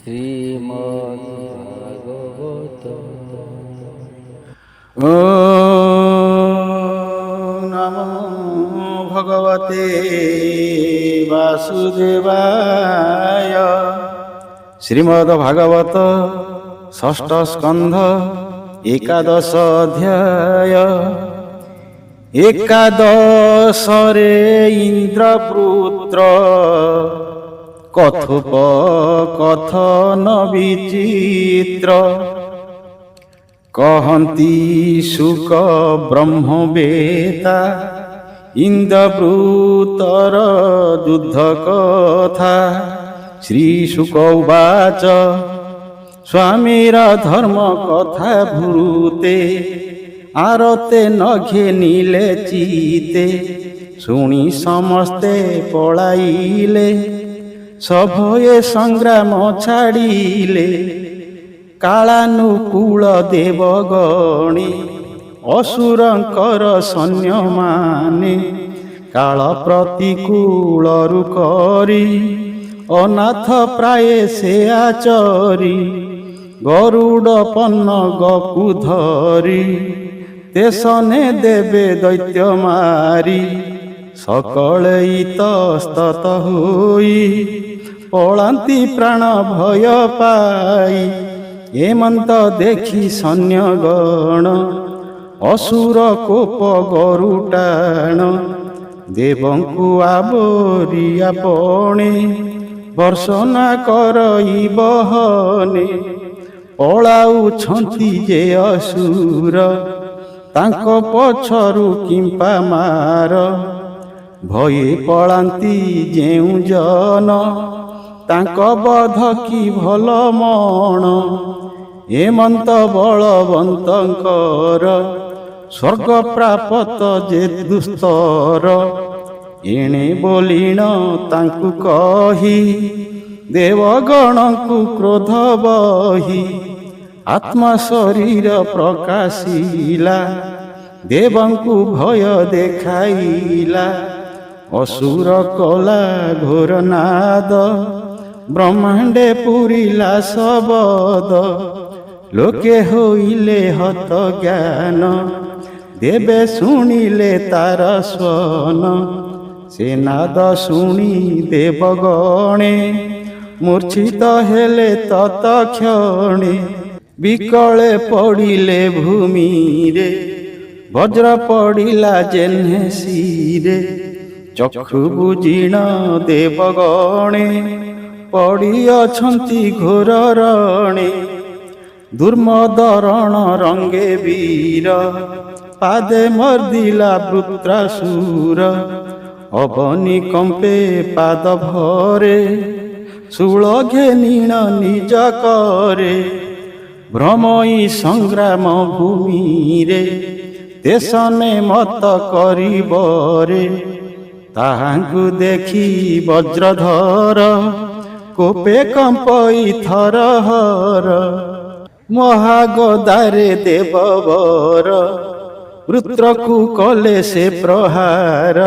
শ্রীমদ্ভাগবত। ওম নমো ভগবতে বাসুদেবায়। শ্রীমদ্ ভাগবত ষষ্ঠ স্কন্ধ একাদশ অধ্যায়। একাদশরে ইন্দ্রপুত্র কথোপকথନ বিଚିত্র। কহନ୍ତି শুক ব্রহ্মবেতা ইন্দ্রবৃত্তর যুদ্ধ কথা। শ্রীশুক উবাচ স্বামীর ধর্ম কথা ভূতে আরতে নঘে নীলে চিতে। শুনি ସମସ୍ତେ পলাইলে সভয়ে সংগ্রাম ছাড়িলে। କାଳାନୁକୂଳ ଦେବଗଣେ ଅସୁରଙ୍କର ସୈନ୍ୟମାନେ। କାଳ ପ୍ରତିକୂଳରୁ କରି ଅନାଥ ପ୍ରାୟ ସେ ଆଚରି। ଗରୁଡ଼ ପନ୍ନଗକୁ ଧରି ତେସନେ ଦେବେ ଦୈତ୍ୟ ମାରି। ସକଳେ ଇତସ୍ତତ ହୋଇ ପଳାନ୍ତି ପ୍ରାଣ ଭୟ ପାଇ। ଏମନ୍ତ ଦେଖି ସୈନ୍ୟଗଣ ଅସୁର କୋପ ଗରୁଟାଣ। ଦେବଙ୍କୁ ଆବୋରି ଆପଣେ ବର୍ଷନା କରଇବହନେ। ପଳାଉଛନ୍ତି ଯେ ଅସୁର ତାଙ୍କ ପଛରୁ କିମ୍ପା ମାର। ଭୟେ ପଳାନ୍ତି ଯେଉଁ ଜନ ତାଙ୍କ ବଧ କି ଭଲ ମଣ। ଏମନ୍ତ ବଳବନ୍ତଙ୍କର ସ୍ୱର୍ଗ ପ୍ରାପତ ଯେ ଦୁସ୍ତର। ଏଣେ ବୋଲିଣ ତାଙ୍କୁ କହି ଦେବଗଣଙ୍କୁ କ୍ରୋଧ ବହି। ଆତ୍ମା ଶରୀର ପ୍ରକାଶିଲା ଦେବଙ୍କୁ ଭୟ ଦେଖାଇଲା। ଅସୁର କଲା ଘୋର ନାଦ ବ୍ରହ୍ମାଣ୍ଡେ ପୁରିଲା ଶବଦ। ଲୋକେ ହୋଇଲେ ହତ ଜ୍ଞାନ ଦେବେ ଶୁଣିଲେ ତାର ସ୍ୱନ। ସେ ନାଦ ଶୁଣି ଦେବଗଣେ ମୂର୍ଚ୍ଛିତ ହେଲେ ତତକ୍ଷଣେ। ବିକଳେ ପଡ଼ିଲେ ଭୂମିରେ ବଜ୍ର ପଡ଼ିଲା ଯେହ୍ନେ ଶିରେ। ଚକ୍ଷୁ ବୁଜିଣ ଦେବଗଣେ ପଡ଼ିଅଛନ୍ତି ଘୋର ରଣେ। ଦୁର୍ମଦରଣ ରଙ୍ଗେ ବୀର ପାଦେ ମର୍ଦିଲା ବୃତ୍ରାସୁର। ଅବନି କମ୍ପେ ପାଦ ଭରେ ଶୂଳ ଘେନିଣ ନିଜ କରେ। ଭ୍ରମଇ ସଂଗ୍ରାମ ଭୂମିରେ ତେସନେ ମତ କରିବରେ। ତାହାଙ୍କୁ ଦେଖି ବଜ୍ରଧର କୋପେ କମ୍ପଇ ଥରହର। ମହାଗଦାରେ ଦେବବର ବୃତ୍ରକୁ କଲେ ସେ ପ୍ରହାର।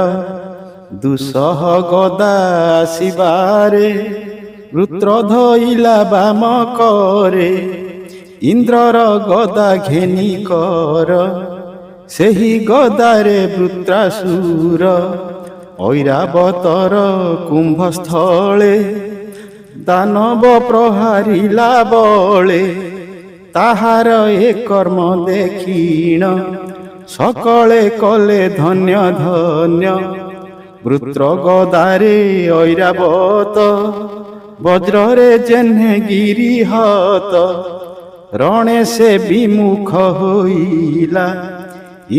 ଦୁଃସହ ଗଦା ଆସିବାରେ ବୃତ୍ର ଧଇଲା ବାମ କରେ। ଇନ୍ଦ୍ରର ଗଦା ଘେନି କର ସେହି ଗଦାରେ ବୃତ୍ରାସୁର। ଐରାବତର କୁମ୍ଭସ୍ଥଳେ ଦାନବ ପ୍ରହାରିଲା ବଳେ। ତାହାର ଏ କର୍ମ ଦେଖିଣ ସକଳେ କଲେ ଧନ୍ୟ ଧନ୍ୟ। ବୃତ୍ର ଗଦାରେ ଐରାବତ ବଜ୍ରରେ ଯେହ୍ନେ ଗିରିହତ। ରଣେ ସେ ବିମୁଖ ହୋଇଲା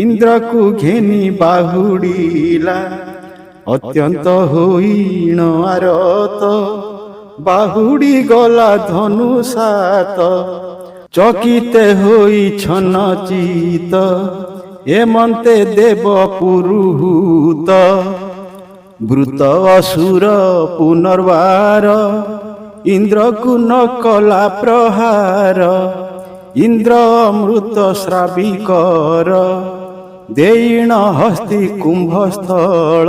ଇନ୍ଦ୍ରକୁ ଘେନି ବାହୁଡ଼ିଲା। ଅତ୍ୟନ୍ତ ହୋଇଣ ଆରତ ବାହୁଡ଼ି ଗଲା ଧନୁ ସାତ। ଚକିତେ ହୋଇ ଛନ ଚିତ ଏମନ୍ତେ ଦେବ ପୁରୁହୂତ। ବୃତ ଅସୁର ପୁନର୍ବାର ଇନ୍ଦ୍ରକୁ ନ କଲା ପ୍ରହାର। ଇନ୍ଦ୍ର ଅମୃତ ଶ୍ରାବିକର ଦେଇଣ ହସ୍ତି କୁମ୍ଭସ୍ଥଳ।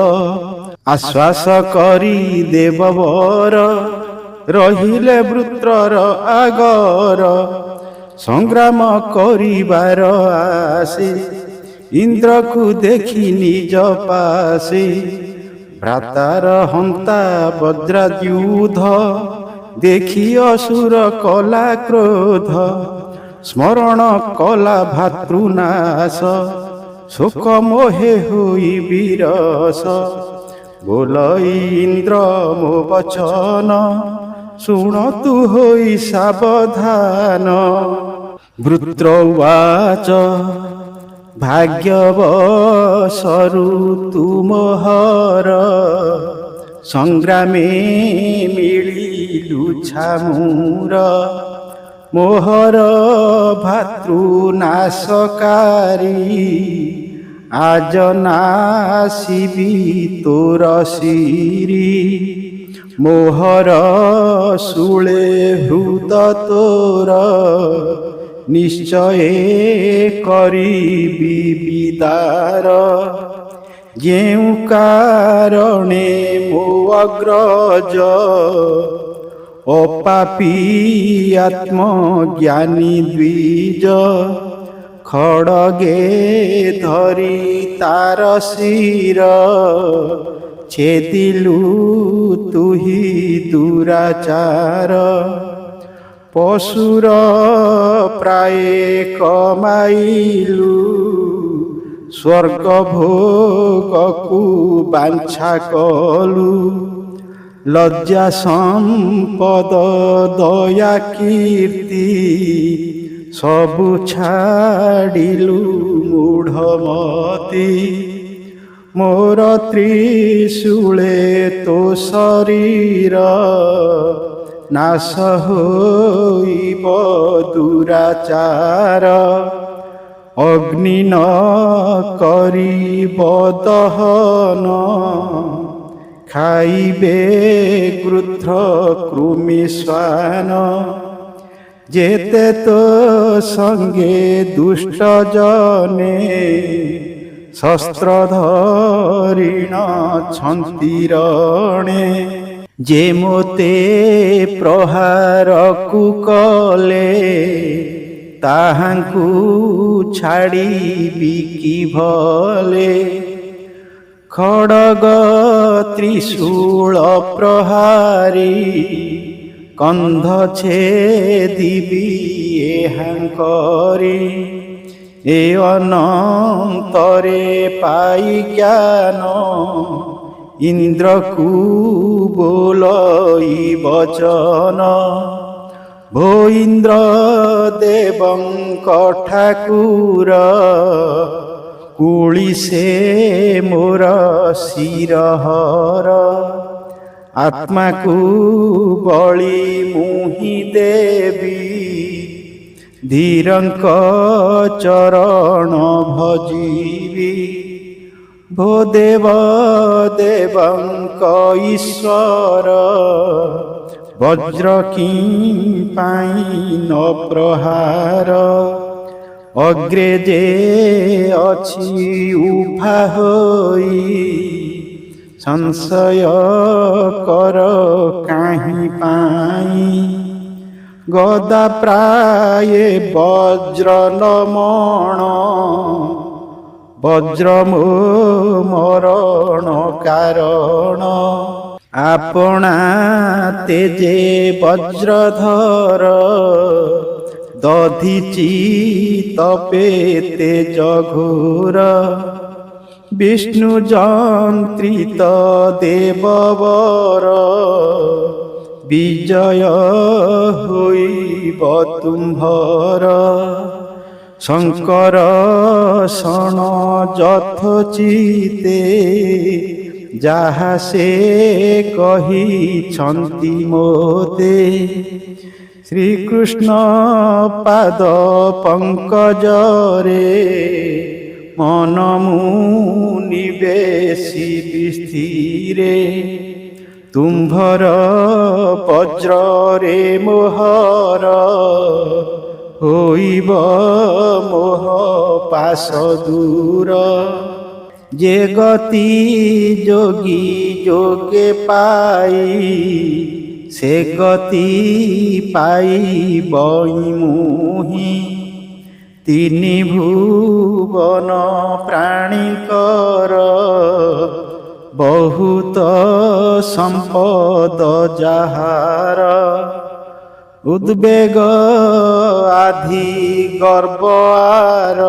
ଆଶ୍ୱାସ କରି ଦେବବର ରହିଲେ ବୃତ୍ରର ଆଗର ସଂଗ୍ରାମ କରିବାର ଆସେ ଇନ୍ଦ୍ରକୁ ଦେଖି ନିଜ ପାଶେ ଭ୍ରାତାର ହନ୍ତା ବଜ୍ରାଦ୍ୟୁଧ ଦେଖି ଅସୁର କଲା କ୍ରୋଧ ସ୍ମରଣ କଲା ଭାତୃନାଶ ଶୋକ ମୋହେ ହୋଇ ବିରସ ବୋଲ ଇନ୍ଦ୍ର ମୋ ବଚନ ଶୁଣ ତୁ ହୋଇ ସାବଧାନ ବୃତ୍ରବାଚ ଭାଗ୍ୟବଶରୁ ତୁମହର ସଂଗ୍ରାମେ ମିଳିଲୁ ଛାମୁର ମୋହର ଭାତୃନାଶକାରୀ ଆଜ ନାସିବି ତୋର ଶିରି ମୋହର ଶୂଳେ ହୃଦ ତୋର ନିଶ୍ଚୟ କରିବି ବିଦାର ଯେଉଁ କାରଣେ ମୋ ଅଗ୍ରଜ ଅପାପୀ ଆତ୍ମଜ୍ଞାନୀ ଦ୍ୱିଜ ଖଡ଼ଗେ ଧରି ତାର ଶିର ଛେଦିଲୁ ତୁହି ଦୁରାଚାର ପଶୁର ପ୍ରାୟ କମାଇଲୁ ସ୍ୱର୍ଗ ଭୋଗକୁ ବାଞ୍ଛା କଲୁ ଲଜ୍ଜା ସମ୍ପଦ ଦୟା କୀର୍ତ୍ତି ସବୁ ଛାଡ଼ିଲୁ ମୂଢ଼ମତି ମୋର ତ୍ରିଶୂଳେ ତୋ ଶରୀର ନାଶ ହୋଇବ ଦୁରାଚାର ଅଗ୍ନି ନ କରିବ ଦହନ ଖାଇବେ ଗୃଧ୍ର କୃମି ଶ୍ୱାନ ଯେତେ ତୋ ସଙ୍ଗେ ଦୁଷ୍ଟ ଜନେ ଶସ୍ତ୍ର ଧରିଣ ଛନ୍ତିରଣେ ଯେ ମୋତେ ପ୍ରହାରକୁ କଲେ ତାହାଙ୍କୁ ଛାଡ଼ିବି କି ଭଲେ ଖଡ଼ଗ ତ୍ରିଶୂଳ ପ୍ରହାରୀ କନ୍ଧ ଛେଦିବି ଏହାଙ୍କରି ଏ ଅନନ୍ତରେ ପାଇ ଜ୍ଞାନ ଇନ୍ଦ୍ରକୁ ବୋଲଇ ବଚନ ଭୋ ଇନ୍ଦ୍ର ଦେବଙ୍କ ଠାକୁର କୁଳି ସେ ମୋର ଶିରହର ଆତ୍ମାକୁ ବଳି ମୁହିଁ ଦେବି ଧୀରଙ୍କ ଚରଣ ଭଜିବି ଭୋ ଦେବ ଦେବଙ୍କ ଈଶ୍ୱର ବଜ୍ର କି ପାଇଁ ନ ପ୍ରହାର ଅଗ୍ରେ ଯେ ଅଛି ଉଭା ହୋଇ ସଂଶୟ କର କାହିଁ ପାଇଁ ଗଦା ପ୍ରାୟ ବଜ୍ର ନମଣ ବଜ୍ର ମୋ ମରଣ କାରଣ ଆପଣା ତେଜେ ବଜ୍ରଧର ଦଧିଚି ତପେ ତେଜ ଘୋର ବିଷ୍ଣୁ ଯନ୍ତ୍ରିତ ଦେବବର ବିଜୟ ହୋଇବ ତୁମ୍ଭର ଶଙ୍କର ଶଣ ଯଥୋଚିତେ ଯାହା ସେ କହିଛନ୍ତି ମୋତେ ଶ୍ରୀକୃଷ୍ଣ ପାଦ ପଙ୍କଜରେ ମନ ମୁଁ ନିବେଶିବି ସ୍ଥିରେ ତୁମ୍ଭର ବଜ୍ରରେ ମୋହର ହୋଇବ ମୋହ ପାଶ ଦୂର ଯେ ଗତି ଯୋଗୀ ଯୋଗେ ପାଇ ସେ ଗତି ପାଇବଇ ମୁହିଁ। ତିନି ଭୁବନ ପ୍ରାଣୀଙ୍କର ବହୁତ ସମ୍ପଦ ଯାହାର। ଉଦ୍ବେଗ ଆଧି ଗର୍ବ ଆର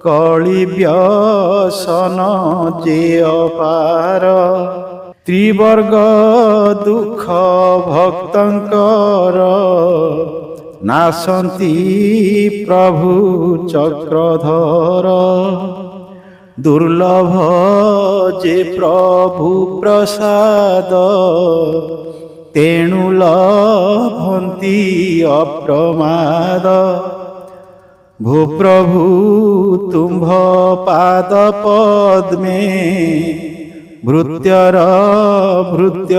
କଳି ବ୍ୟସନ ଯେ ଅପାର। ତ୍ରିବର୍ଗ ଦୁଃଖ ଭକ୍ତଙ୍କର ନାଶନ୍ତି ପ୍ରଭୁ ଚକ୍ରଧର। ଦୁର୍ଲଭ ଯେ ପ୍ରଭୁ ପ୍ରସାଦ ତେଣୁ ଲଭନ୍ତି ଅପ୍ରମାଦ। ଭୋ ପ୍ରଭୁ ତୁମ୍ଭ ପାଦ ପଦ୍ମେ ଭୃତ୍ୟର ଭୃତ୍ୟ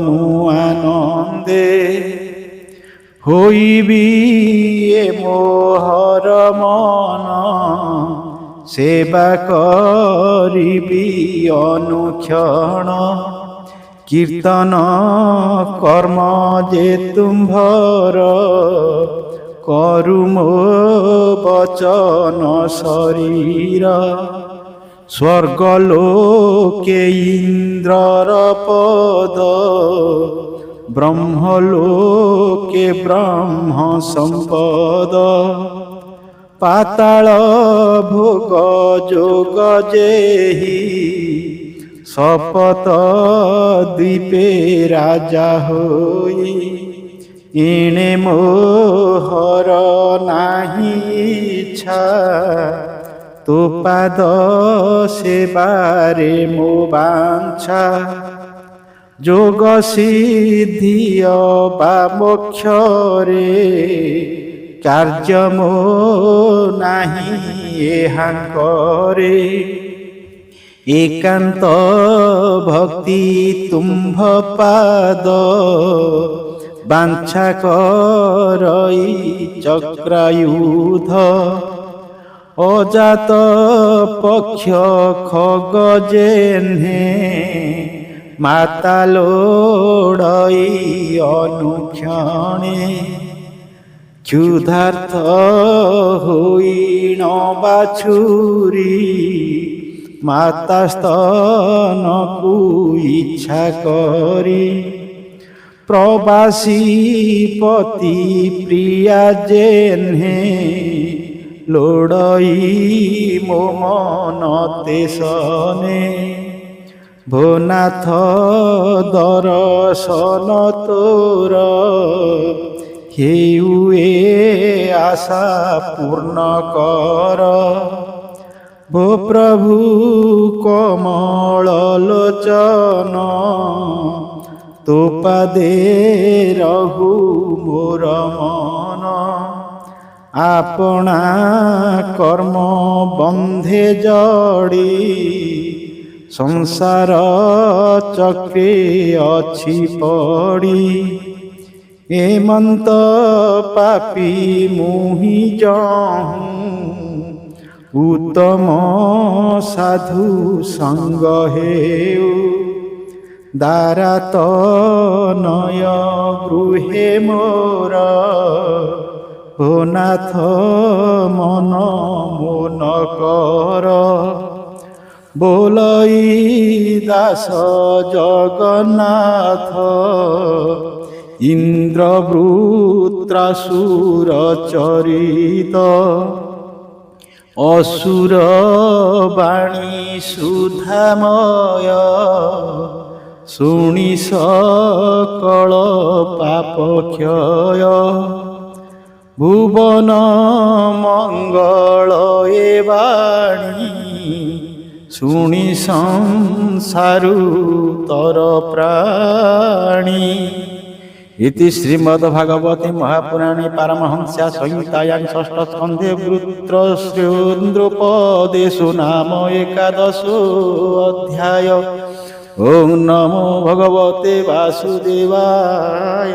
ମୁଁ ଆନନ୍ଦେ। ହୋଇବି ଏ ମୋହର ମନ ସେବା କରିବି ଅନୁକ୍ଷଣ। କୀର୍ତ୍ତନ କର୍ମ ଯେ ତୁମ୍ଭର କରୁ ମୋ ବଚନ ଶରୀର। ସ୍ୱର୍ଗଲୋକେ ଇନ୍ଦ୍ରର ପଦ ବ୍ରହ୍ମଲୋକେ ବ୍ରହ୍ମ ସମ୍ପଦ। ପାତାଳ ଭୋଗ ଯୋଗ ଯେହି ଶପଥ ଦ୍ୱୀପେ ରାଜା ହୋଇ। ଏଣେ ମୋହର ନାହିଁ ଇଚ୍ଛା ତୋ ପାଦ ସେବାରେ ମୋ ବାଞ୍ଛା। ଯୋଗ ସିଦ୍ଧି ଅବା ମୋକ୍ଷରେ କାର୍ଯ୍ୟ ମୋ ନାହିଁ ଏହାଙ୍କରେ। ଏକାନ୍ତ ଭକ୍ତି ତୁମ୍ଭ ପାଦ ବାଞ୍ଛା କରଇ ଚକ୍ରାୟୁଧ। ଅଜାତ ପକ୍ଷ ଖଗ ଯେହ୍ନେ ମାତା ଲୋଡ଼ଇ ଅନୁକ୍ଷଣେ। ক্ষুধার্থ হই ন বাছুরি মাতা স্তনকু ইচ্ছা করি। প্রবাসী পতি প্রিয়া যেহ্নে লোড়ই মো মন তেসনে। ভোনাথ দর্শন তোর হেউ এ আশা পূর্ণ কর। ভো প্রভু কমল লোচন তো পাদে রহু মোর মন। আপনা কর্ম বন্ধে জড়ি সংসার চক্রে অছি পড়ি। এমন্ত পাপী মুহি যহু উত্তম সাধু সঙ্গ হেউ। দ্বারাত নয় গৃহে মোর ও নাথ মন মন কর। ବୋଲଇ ଦାସ ଜଗନ୍ନାଥ ଇନ୍ଦ୍ରବୃତ୍ରାସୁର ଚରିତ। ଅସୁର ବାଣୀ ସୁଧାମୟ ଶୁଣି ସକଳ ପାପ କ୍ଷୟ। ଭୁବନ ମଙ୍ଗଳ ଏ ବାଣୀ ଶୁଣି ସଂସାରୁ ତର ପ୍ରାଣୀ। इति श्रीमद्भागवते महापुराणे पारमहंस्या संहितायां षष्ठ स्कन्धे वृत्रश्रेन्द्रोपदेशो नाम एकादशो अध्याय। ओं नमो भगवते वासुदेवाय।